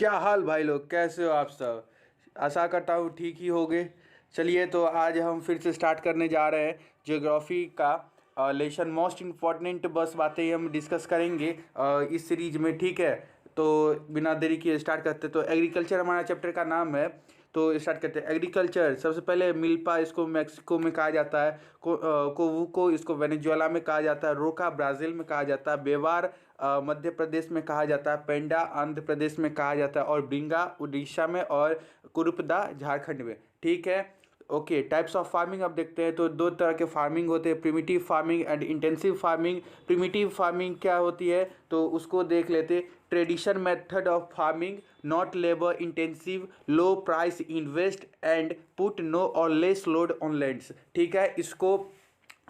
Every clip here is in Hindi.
क्या हाल भाई लोग, कैसे हो आप सब। आशा करता हूँ ठीक ही होगे। चलिए तो आज हम फिर से स्टार्ट करने जा रहे हैं ज्योग्राफी का लेसन मोस्ट इम्पॉर्टेंट बस बातें हम डिस्कस करेंगे इस सीरीज में, ठीक है। तो बिना देरी किए स्टार्ट करते, तो एग्रीकल्चर हमारा चैप्टर का नाम है। तो स्टार्ट करते हैं। एग्रीकल्चर सबसे पहले मिल्पा, इसको मैक्सिको में कहा जाता है। कोवू को इसको वेनेजुएला में कहा जाता है। रोका ब्राज़ील में कहा जाता है। बेवार मध्य प्रदेश में कहा जाता है। पेंडा आंध्र प्रदेश में कहा जाता है। और ब्रिंगा उड़ीसा में। और कुरुपदा झारखंड में, ठीक है। ओके, टाइप्स ऑफ फार्मिंग अब देखते हैं। तो दो तरह के फार्मिंग होते हैं, primitive farming and intensive farming. Primitive farming क्या होती है तो उसको देख लेते। Tradition method of farming, not labour intensive, low price, invest and put no और लेस लोड ऑन लैंड्स, ठीक है। इसको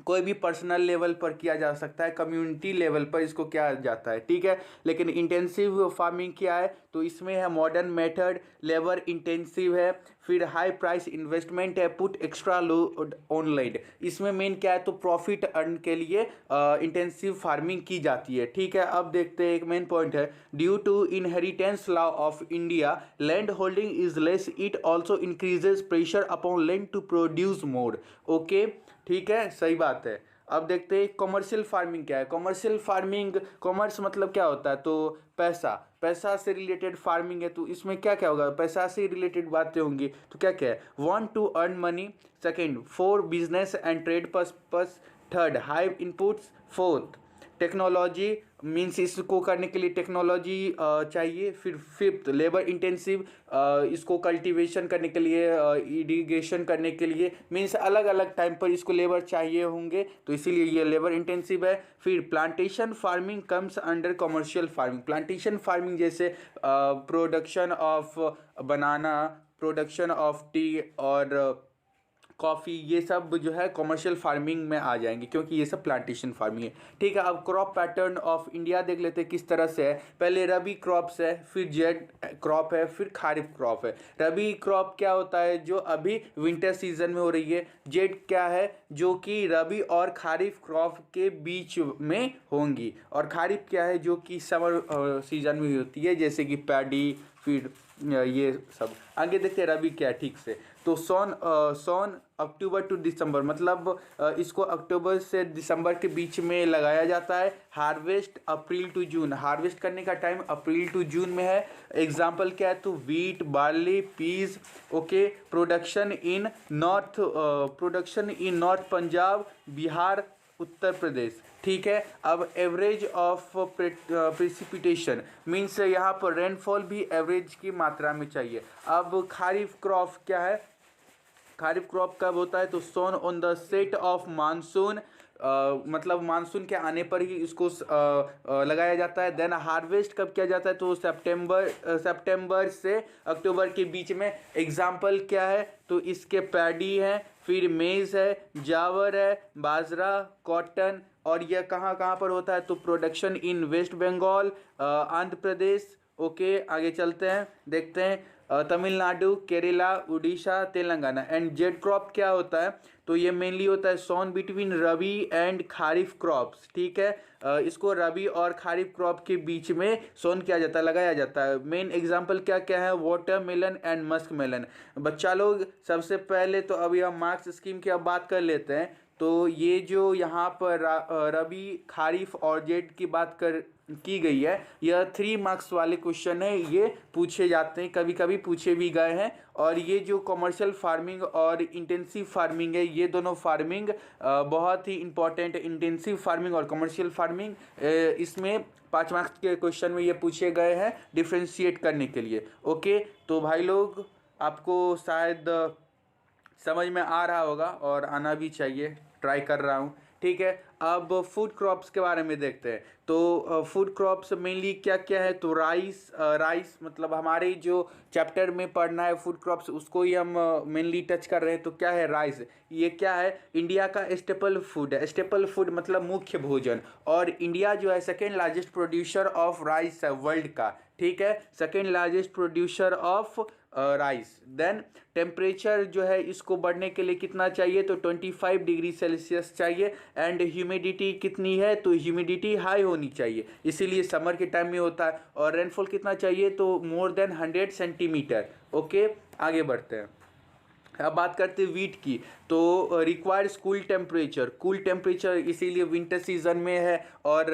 कोई भी पर्सनल लेवल पर किया जा सकता है, कम्युनिटी लेवल पर इसको किया जाता है, ठीक है। लेकिन इंटेंसिव फार्मिंग क्या है तो इसमें है मॉडर्न मेथड, लेबर इंटेंसिव है, फिर हाई प्राइस इन्वेस्टमेंट है, put extra load on land. इसमें मेन क्या है तो प्रॉफिट अर्न के लिए इंटेंसिव फार्मिंग की जाती है, ठीक है। अब देखते हैं, एक मेन पॉइंट है, due to inheritance law of India land holding is less, it also increases pressure upon land to produce more. Okay, ठीक है, सही बात है। अब देखते हैं कॉमर्शियल फार्मिंग क्या है। कॉमर्शियल फार्मिंग, कॉमर्स मतलब क्या होता है तो पैसा, पैसा से रिलेटेड फार्मिंग है। तो इसमें क्या क्या होगा, पैसा से रिलेटेड बातें होंगी। तो क्या क्या है, want to earn money, second for business and trade purpose, third high inputs, fourth technology, means इसको करने के लिए टेक्नोलॉजी चाहिए। फिर फिफ्थ लेबर इंटेंसिव, इसको कल्टीवेशन करने के लिए, इरिगेशन करने के लिए, मीन्स अलग अलग टाइम पर इसको लेबर चाहिए होंगे, तो इसीलिए ये लेबर इंटेंसिव है। फिर plantation farming comes under commercial farming. Plantation farming जैसे production of banana, production of tea और कॉफ़ी, ये सब जो है कमर्शियल फार्मिंग में आ जाएंगे, क्योंकि ये सब प्लांटेशन फार्मिंग है, ठीक है। अब क्रॉप पैटर्न ऑफ इंडिया देख लेते हैं किस तरह से है। पहले रबी क्रॉप्स है, फिर जेड क्रॉप है, फिर खारिफ क्रॉप है। रबी क्रॉप क्या होता है जो अभी विंटर सीजन में हो रही है। जेड क्या है जो कि रबी और खारिफ क्रॉप के बीच में होंगी। और खारिफ क्या है जो कि समर सीजन में होती है, जैसे कि पैडी, फिर ये सब। आगे देखते हैं रबी क्या है, ठीक से। तो सौन अक्टूबर टू दिसंबर, मतलब इसको अक्टूबर से दिसंबर के बीच में लगाया जाता है। Harvest April to June, harvest करने का टाइम अप्रैल टू जून में है। एग्जाम्पल क्या है तो wheat, barley, peas. Okay, production in north Punjab, Bihar, Uttar Pradesh, ठीक है। अब एवरेज ऑफ प्रेसिपिटेशन, मीन्स यहाँ पर रेनफॉल भी एवरेज की मात्रा में चाहिए। अब खारिफ क्रॉप क्या है, खारिफ क्रॉप कब होता है तो sown on the set of monsoon, मतलब मानसून के आने पर ही इसको लगाया जाता है। देन हार्वेस्ट कब किया जाता है तो सितंबर से अक्टूबर के बीच में। एग्जाम्पल क्या है तो इसके पैडी है, फिर मेज़ है, जावर है, बाजरा, कॉटन। और यह कहाँ कहाँ पर होता है तो production in West Bengal, Andhra Pradesh. Okay, आगे चलते हैं, देखते हैं तमिलनाडु, केरला, उड़ीसा, तेलंगाना। एंड जेड क्रॉप क्या होता है तो ये मेनली होता है sown between rabi and kharif crops, ठीक है। इसको रबी और खारिफ क्रॉप के बीच में सोन किया जाता है, लगाया जाता है। मेन एग्जांपल क्या क्या है, वाटरमेलन एंड मस्क मेलन। बच्चा लोग सबसे पहले तो अभी हम मार्क्स स्कीम की अब बात कर लेते हैं। तो ये जो यहाँ पर रबी, खारिफ और जेड की बात की गई है, यह 3 मार्क्स वाले क्वेश्चन है, ये पूछे जाते हैं, कभी कभी पूछे भी गए हैं। और ये जो कमर्शियल फार्मिंग और इंटेंसिव फार्मिंग है, ये दोनों फार्मिंग बहुत ही इंपॉर्टेंट है। इंटेंसिव फार्मिंग और कमर्शियल फार्मिंग, इसमें 5 मार्क्स के क्वेश्चन में ये पूछे गए हैं डिफ्रेंशिएट करने के लिए। ओके, तो भाई लोग आपको शायद समझ में आ रहा होगा और आना भी चाहिए, ट्राई कर रहा हूँ, ठीक है। अब फूड क्रॉप्स के बारे में देखते हैं। तो फूड क्रॉप्स मेनली क्या क्या है तो राइस, मतलब हमारे जो चैप्टर में पढ़ना है फूड क्रॉप्स उसको ही हम मेनली टच कर रहे हैं। तो क्या है राइस, ये क्या है इंडिया का स्टेपल फूड है। स्टेपल फूड मतलब मुख्य भोजन। और इंडिया जो है second largest producer of rice है वर्ल्ड का, ठीक है। Second largest producer of rice. Then temperature जो है इसको बढ़ने के लिए कितना चाहिए, तो 25 डिग्री सेल्सियस चाहिए। एंड ह्यूमिडिटी कितनी है, तो ह्यूमिडिटी हाई होनी चाहिए, इसीलिए समर के टाइम में होता है। और रेनफॉल कितना चाहिए, तो मोर देन 100 सेंटीमीटर। ओके, आगे बढ़ते हैं। अब बात करते हैं वीट की, तो रिक्वायर्ड कूल टेम्परेचर इसीलिए विंटर सीजन में है और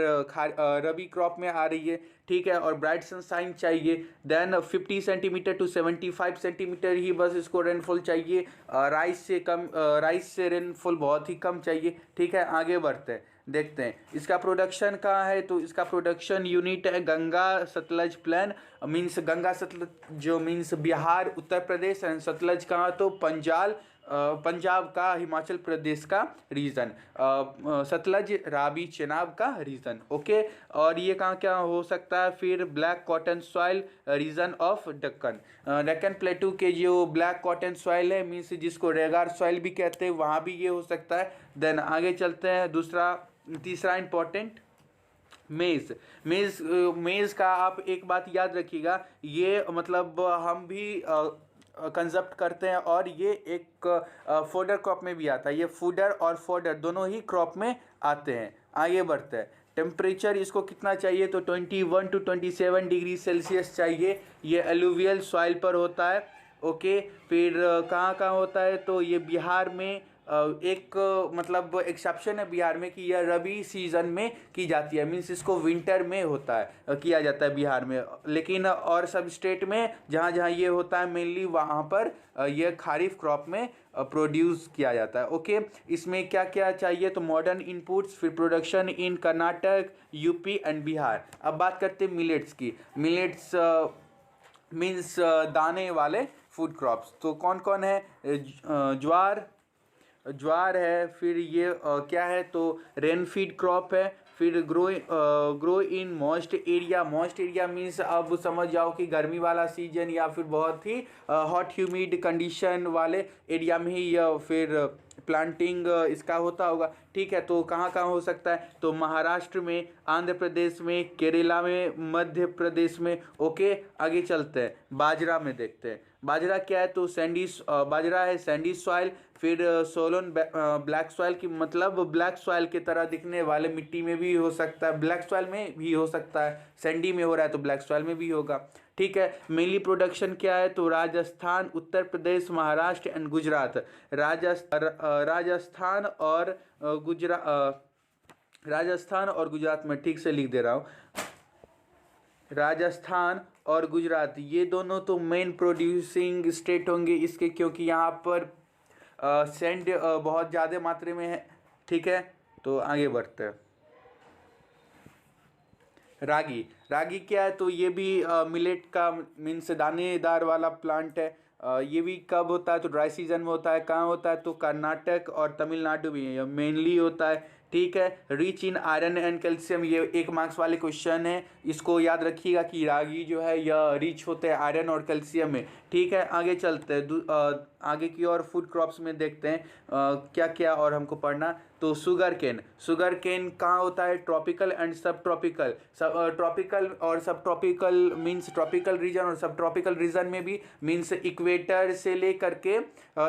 रबी क्रॉप में आ रही है, ठीक है। और ब्राइट सनशाइन चाहिए। देन 50 सेंटीमीटर टू 75 सेंटीमीटर ही बस इसको रेनफॉल चाहिए। राइस से रेनफॉल बहुत ही कम चाहिए, ठीक है। आगे बढ़ते हैं, देखते हैं इसका प्रोडक्शन कहाँ है, तो इसका प्रोडक्शन यूनिट है गंगा सतलज प्लेन। मीन्स गंगा सतलज जो means Bihar, Uttar Pradesh, and Sutlej कहाँ, तो पंजाब का, हिमाचल प्रदेश का रीजन। सतलज रावी चेनाब का रीजन। ओके, और ये कहाँ क्या हो सकता है, फिर black cotton soil region of Deccan. Deccan plateau के जो ब्लैक कॉटन सॉइल है, मीन्स जिसको रेगार सॉइल भी कहते हैं, वहाँ भी ये हो सकता है। देन आगे चलते हैं, तीसरा इंपॉर्टेंट मेज़ का आप एक बात याद रखिएगा, ये मतलब हम भी कंजप्ट करते हैं और ये एक फोडर क्रॉप में भी आता है। ये फूडर और फोडर दोनों ही क्रॉप में आते हैं। आगे बढ़ते हैं, टेम्परेचर इसको कितना चाहिए, तो 21 टू 27 डिग्री सेल्सियस चाहिए। ये एलुवियल सॉइल पर होता है। ओके, फिर कहाँ कहाँ होता है, तो ये बिहार में एक मतलब एक्सेप्शन है बिहार में कि यह रबी सीजन में की जाती है, मीन्स इसको विंटर में होता है, किया जाता है बिहार में। लेकिन और सब स्टेट में जहाँ जहाँ ये होता है मेनली वहाँ पर यह खारिफ क्रॉप में प्रोड्यूस किया जाता है। ओके, इसमें क्या क्या चाहिए, तो मॉडर्न इनपुट्स, फिर production in Karnataka, UP and Bihar. अब बात करते हैं मिलेट्स की। मिलेट्स मीन्स दाने वाले फूड क्रॉप्स, तो कौन कौन है, ज्वार है, फिर ये क्या है, तो रेन फीड क्रॉप है। फिर grow in moist area means अब समझ जाओ कि गर्मी वाला सीजन या फिर बहुत ही हॉट ह्यूमिड कंडीशन वाले एरिया में ही या फिर प्लांटिंग इसका होता होगा, ठीक है। तो कहाँ कहाँ हो सकता है, तो महाराष्ट्र में, आंध्र प्रदेश में, केरला में, मध्य प्रदेश में। ओके, आगे चलते हैं, बाजरा में देखते हैं। बाजरा क्या है, तो बाजरा है सैंडी सॉइल। फिर सोलन ब्लैक सॉइल की मतलब ब्लैक सॉइल की तरह दिखने वाले मिट्टी में भी हो सकता है, ब्लैक सॉइल में भी हो सकता है। सैंडी में हो रहा है तो ब्लैक सॉइल में भी होगा, ठीक है। मेनली प्रोडक्शन क्या है, तो राजस्थान, उत्तर प्रदेश, महाराष्ट्र एंड गुजरात। राजस्थान और गुजरात में ठीक से लिख दे रहा हूँ। राजस्थान और गुजरात ये दोनों तो मेन प्रोड्यूसिंग स्टेट होंगे इसके, क्योंकि यहाँ पर सैंड बहुत ज़्यादा मात्रा में है, ठीक है। तो आगे बढ़ते हैं, रागी क्या है, तो ये भी मिलेट का मीन्स दानेदार वाला प्लांट है। ये भी कब होता है, तो ड्राई सीजन में होता है। कहाँ होता है, तो कर्नाटक और तमिलनाडु में मेनली होता है, ठीक है। Rich in iron and calcium, ये 1 मार्क्स वाले क्वेश्चन है, इसको याद रखिएगा कि रागी जो है यह रिच होते हैं आयरन और कैल्शियम में, ठीक है। आगे चलते हैं, आगे की और फूड क्रॉप्स में देखते हैं क्या क्या और हमको पढ़ना। तो शुगर केन कहाँ होता है, ट्रॉपिकल एंड सब ट्रॉपिकल। ट्रॉपिकल और सब ट्रॉपिकल मीन्स ट्रॉपिकल रीजन, और सब ट्रॉपिकल रीजन में भी मीन्स इक्वेटर से लेकर के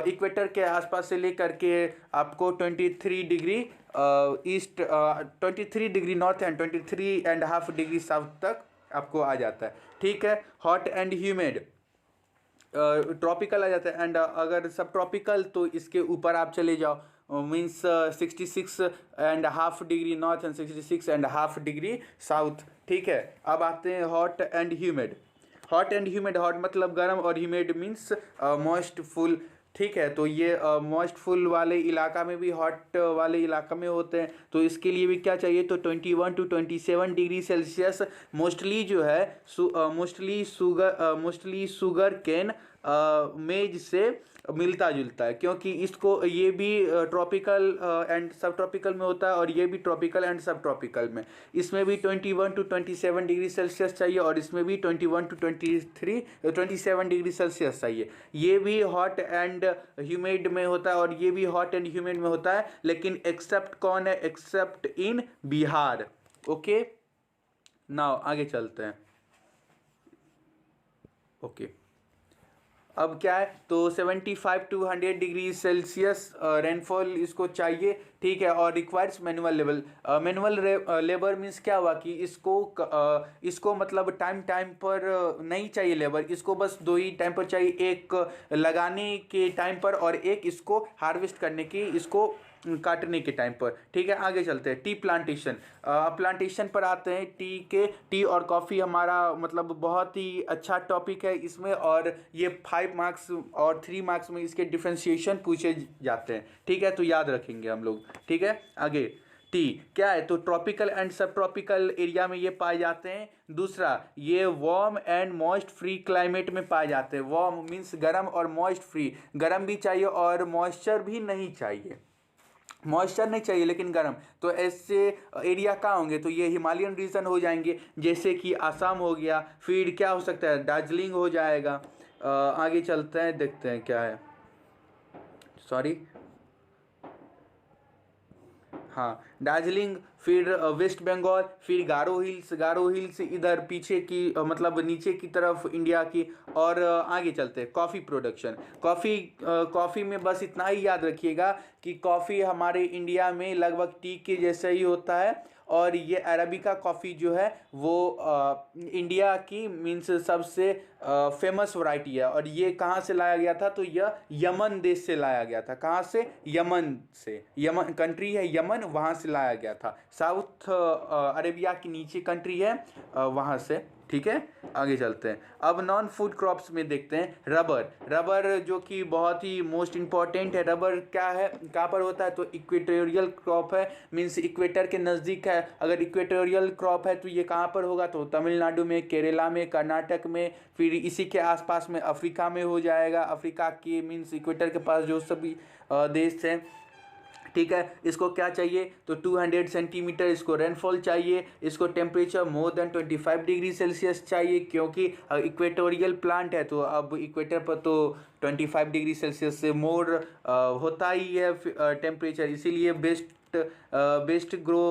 इक्वेटर के आसपास से लेकर के आपको 23 degree east, 23 degree north and 23.5 degree south तक आपको आ जाता है, ठीक है। हॉट एंड ह्यूमिड ट्रॉपिकल आ जाता है। एंड अगर सब ट्रॉपिकल तो इसके ऊपर आप चले जाओ, means 66.5 degree north and 66.5 degree south, ठीक है। अब आते हैं हॉट एंड ह्यूमिड। हॉट मतलब गर्म और ह्यूमिड मीन्स मॉइस्टफुल, ठीक है। तो ये मॉइस्टफुल वाले इलाका में भी, हॉट वाले इलाका में होते हैं। तो इसके लिए भी क्या चाहिए, तो 21 टू 27 डिग्री सेल्सियस। मोस्टली जो है मोस्टली शुगर केन मेज से मिलता जुलता है, क्योंकि इसको ये भी ट्रॉपिकल एंड सब ट्रॉपिकल में होता है और ये भी ट्रॉपिकल एंड सब ट्रॉपिकल में। इसमें भी 21 टू 27 डिग्री सेल्सियस चाहिए और इसमें भी 21 टू 27 डिग्री सेल्सियस चाहिए। ये भी हॉट एंड ह्यूमिड में होता है और ये भी हॉट एंड ह्यूमिड में होता है, लेकिन एक्सेप्ट कौन है, एक्सेप्ट इन बिहार। ओके, नाउ आगे चलते हैं। ओके, अब क्या है, तो 75 to 100 डिग्री सेल्सियस रेनफॉल इसको चाहिए, ठीक है। और requires manual level, manual labour means क्या हुआ कि इसको मतलब टाइम टाइम पर नहीं चाहिए लेबर, इसको बस दो ही टाइम पर चाहिए, एक लगाने के टाइम पर और एक इसको हार्वेस्ट करने की, इसको काटने के टाइम पर, ठीक है। आगे चलते हैं, टी प्लांटेशन। प्लांटेशन पर आते हैं, टी और कॉफ़ी हमारा मतलब बहुत ही अच्छा टॉपिक है इसमें, और ये 5 मार्क्स और 3 मार्क्स में इसके डिफ्रेंशिएशन पूछे जाते हैं, ठीक है, तो याद रखेंगे हम लोग, ठीक है। आगे, टी क्या है, तो ट्रॉपिकल एंड सब ट्रॉपिकल एरिया में ये पाए जाते हैं। दूसरा, ये warm and moist free climate में पाए जाते हैं। वार्म मीन्स गर्म और मॉइस्ट फ्री, गर्म भी चाहिए और मॉइस्चर भी नहीं चाहिए, मॉइस्चर नहीं चाहिए लेकिन गर्म। तो ऐसे एरिया कहाँ होंगे, तो ये हिमालयन रीजन हो जाएंगे, जैसे कि आसाम हो गया। फिर क्या हो सकता है, दार्जिलिंग हो जाएगा। आगे चलते हैं, देखते हैं क्या है, सॉरी, हाँ, दार्जिलिंग, फिर वेस्ट बंगाल, फिर गारो हिल्स इधर पीछे की मतलब नीचे की तरफ इंडिया की। और आगे चलते हैं, कॉफ़ी प्रोडक्शन। कॉफ़ी में बस इतना ही याद रखिएगा कि कॉफ़ी हमारे इंडिया में लगभग टी के जैसा ही होता है, और ये अरेबिका कॉफ़ी जो है वो इंडिया की मीन्स सबसे फेमस वैरायटी है। और ये कहाँ से लाया गया था, तो यह यमन देश से लाया गया था। कहाँ से, यमन से, यमन कंट्री है यमन, वहाँ से लाया गया था। साउथ अरेबिया की नीचे कंट्री है, वहाँ से, ठीक है। आगे चलते हैं, अब नॉन फूड क्रॉप्स में देखते हैं, रबर जो कि बहुत ही मोस्ट इंपॉर्टेंट है। रबर क्या है, कहाँ पर होता है, तो इक्वेटोरियल क्रॉप है, मीन्स इक्वेटर के नज़दीक है। अगर इक्वेटोरियल क्रॉप है तो ये कहाँ पर होगा, तो तमिलनाडु में, केरला में, कर्नाटक में, फिर इसी के आसपास में अफ्रीका में हो जाएगा। अफ्रीका के मीन्स इक्वेटर के पास जो सभी देश हैं, ठीक है। इसको क्या चाहिए, तो 200 सेंटीमीटर इसको रेनफॉल चाहिए। इसको temperature more than 25 degree Celsius चाहिए, क्योंकि इक्वेटोरियल प्लांट है, तो अब इक्वेटर पर तो 25 डिग्री सेल्सियस से मोर होता ही है टेम्परेचर, इसीलिए बेस्ट ग्रो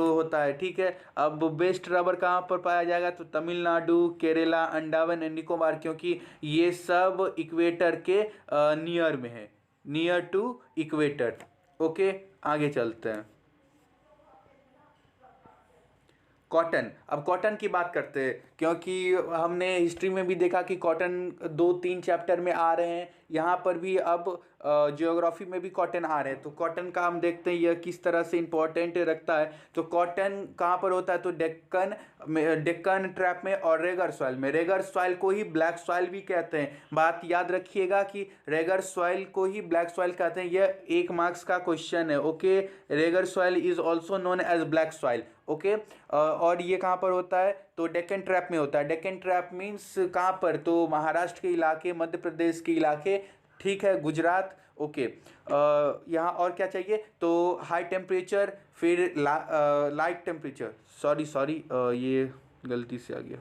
होता है, ठीक है। अब बेस्ट रबर कहाँ पर पाया जाएगा, तो तमिलनाडु, केरला, अंडमान एंड निकोबार, क्योंकि ये सब इक्वेटर के नियर में है, नियर टू इक्वेटर, ओके। आगे चलते हैं, कॉटन। अब कॉटन की बात करते हैं, क्योंकि हमने हिस्ट्री में भी देखा कि कॉटन 2-3 चैप्टर में आ रहे हैं, यहाँ पर भी अब जियोग्राफी में भी कॉटन आ रहे हैं। तो कॉटन का हम देखते हैं यह किस तरह से इम्पोर्टेंट रखता है। तो कॉटन कहाँ पर होता है, तो डेक्कन ट्रैप में और रेगर सॉइल में। रेगर सॉइल को ही ब्लैक सॉइल भी कहते हैं, बात याद रखिएगा कि रेगर सॉइल को ही ब्लैक सॉइल कहते हैं। यह 1 मार्क्स का क्वेश्चन है, okay. Regur soil is also known as black soil, okay. और ये कहाँ पर होता है, तो डेक्कन ट्रैप में होता है। डेक्कन ट्रैप मीन्स कहाँ पर, तो महाराष्ट्र के इलाके, मध्य प्रदेश के इलाके, ठीक है, गुजरात, ओके। यहाँ और क्या चाहिए, तो हाई टेम्परेचर, फिर लाइट टेम्परेचर, सॉरी ये गलती से आ गया,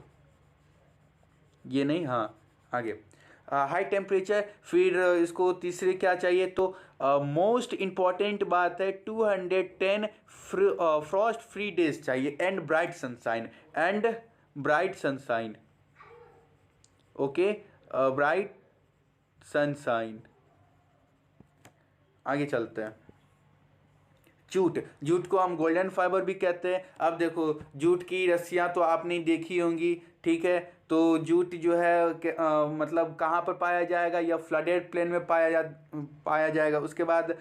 ये नहीं, हाँ, आगे हाई टेम्परेचर। फिर इसको तीसरे क्या चाहिए, तो मोस्ट इम्पॉर्टेंट बात है 210 फ्रॉस्ट फ्री डेज चाहिए, and bright sunshine, okay, bright sunshine. आगे चलते हैं, जूट को हम गोल्डन फाइबर भी कहते हैं। अब देखो, जूट की रस्सियाँ तो आपने देखी होंगी, ठीक है। तो जूट जो है मतलब कहाँ पर पाया जाएगा, या फ्लडेड प्लेन में पाया जाएगा। उसके बाद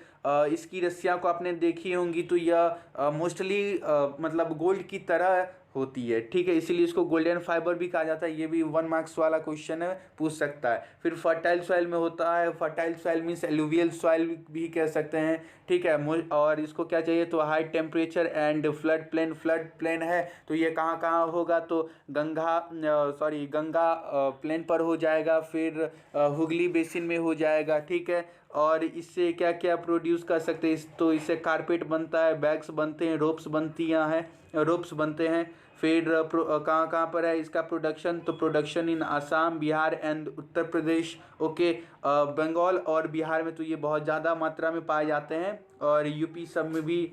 इसकी रस्सियाँ को आपने देखी होंगी, तो यह मोस्टली मतलब गोल्ड की तरह होती है, ठीक है, इसीलिए इसको गोल्डन फाइबर भी कहा जाता है। ये भी 1 मार्क्स वाला क्वेश्चन है, पूछ सकता है। फिर फर्टाइल सॉइल में होता है, fertile soil means alluvial soil भी कह सकते हैं, ठीक है। और इसको क्या चाहिए, तो high temperature and flood plain है, तो ये कहाँ कहाँ होगा, तो गंगा प्लेन पर हो जाएगा, फिर हुगली बेसिन में हो जाएगा, ठीक है। और इससे क्या क्या प्रोड्यूस कर सकते हैं, तो इससे कारपेट बनता है, बैग्स बनते हैं, रोप्स बनते हैं। फिर कहाँ कहाँ पर है इसका प्रोडक्शन, तो production in Assam, Bihar and Uttar Pradesh, okay. Bengal और बिहार में तो ये बहुत ज़्यादा मात्रा में पाए जाते हैं, और यूपी सब में भी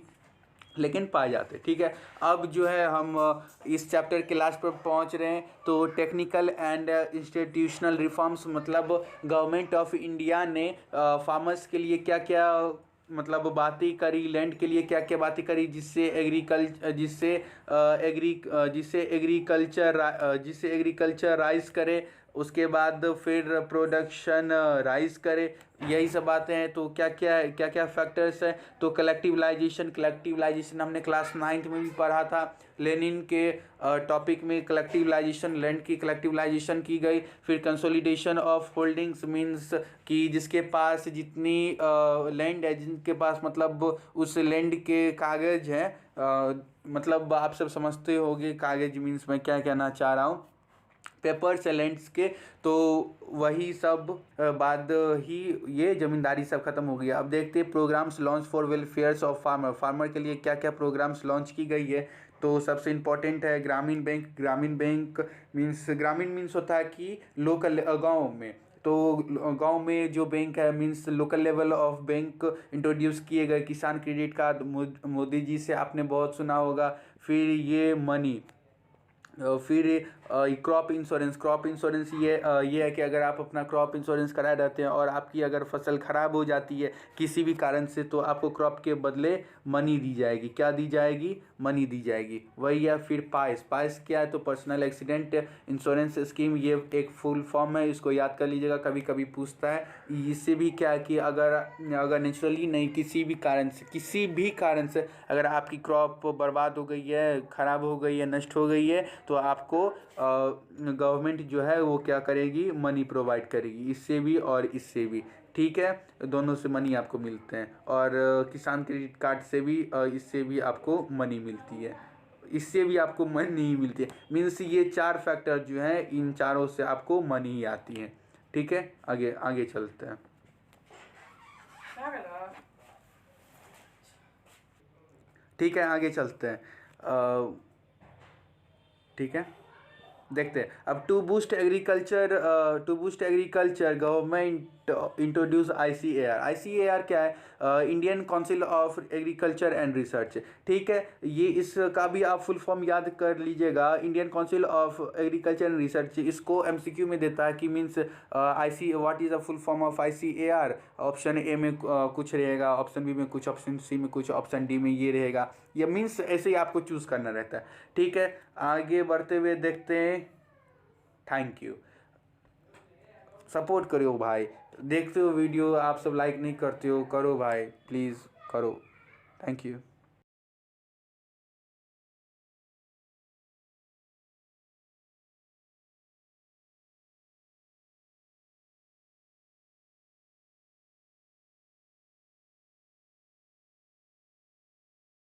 लेकिन पाए जाते। ठीक है, अब जो है हम इस चैप्टर के लास्ट पर पहुंच रहे हैं। तो टेक्निकल एंड इंस्टीट्यूशनल रिफॉर्म्स, मतलब गवर्नमेंट ऑफ इंडिया ने फार्मर्स के लिए क्या क्या मतलब बातें करी, लैंड के लिए क्या क्या बातें करी, जिससे एग्रीकल्चर राइज करे, उसके बाद फिर प्रोडक्शन राइज करे, यही सब बातें हैं। तो क्या क्या फैक्टर्स हैं। तो कलेक्टिवलाइजेशन हमने क्लास 9th में भी पढ़ा था। लेनिन के टॉपिक में कलेक्टिवलाइजेशन, लैंड की कलेक्टिवलाइजेशन की गई। फिर कंसोलिडेशन ऑफ होल्डिंग्स मींस कि जिसके पास जितनी लैंड है, जिनके पास मतलब उस लैंड के कागज हैं, मतलब आप सब समझते होंगे कागज मीन्स मैं क्या कहना चाह रहा हूँ, पेपर्स लैंड्स के। तो वही सब बाद ही ये जमींदारी सब खत्म हो गया। अब देखते हैं programmes launch for welfares of farmer के लिए क्या क्या प्रोग्राम्स लॉन्च की गई है। तो सबसे इम्पोर्टेंट है ग्रामीण बैंक। ग्रामीण मीन्स होता है कि लोकल गांव में। तो गांव में जो बैंक है means local level of bank introduce किए गए। किसान क्रेडिट कार्ड मोदी जी से आपने बहुत सुना होगा। फिर ये मनी, फिर क्रॉप इंश्योरेंस ये है कि अगर आप अपना क्रॉप इंश्योरेंस कराए रहते हैं और आपकी अगर फसल ख़राब हो जाती है किसी भी कारण से, तो आपको क्रॉप के बदले मनी दी जाएगी। क्या दी जाएगी? मनी दी जाएगी। वही है। फिर पाइस क्या है? तो पर्सनल एक्सीडेंट इंश्योरेंस स्कीम, ये एक फुल फॉर्म है, इसको याद कर लीजिएगा, कभी कभी पूछता है। इससे भी क्या है कि अगर नेचुरली नहीं, किसी भी कारण से अगर आपकी क्रॉप बर्बाद हो गई है, ख़राब हो गई है, नष्ट हो गई है, तो आपको गवर्नमेंट जो है वो क्या करेगी? मनी प्रोवाइड करेगी, इससे भी और इससे भी। ठीक है, दोनों से मनी आपको मिलते हैं। और किसान क्रेडिट कार्ड से भी इससे भी आपको मनी मिलती है, इससे भी आपको मनी मिलती है। मीन्स ये 4 फैक्टर जो हैं, इन चारों से आपको मनी आती है। ठीक है, आगे आगे चलते हैं। ठीक है, आगे चलते हैं। ठीक है, देखते हैं। अब to boost agriculture government introduce ICAR क्या है? Indian council of agriculture and research. ठीक है, ये इसका भी आप फुल फॉर्म याद कर लीजिएगा, Indian council of agriculture and research. इसको MCQ में देता है कि means what is the full form of ICAR। Option A में कुछ रहेगा, ऑप्शन बी में कुछ, ऑप्शन सी में कुछ, ऑप्शन डी में ये रहेगा। ये मीन्स ऐसे ही आपको चूज़ करना रहता है। ठीक है, आगे बढ़ते हुए देखते हैं। थैंक यू, सपोर्ट करो भाई। देखते हो वीडियो, आप सब लाइक नहीं करते हो, करो भाई, प्लीज़ करो। Thank you.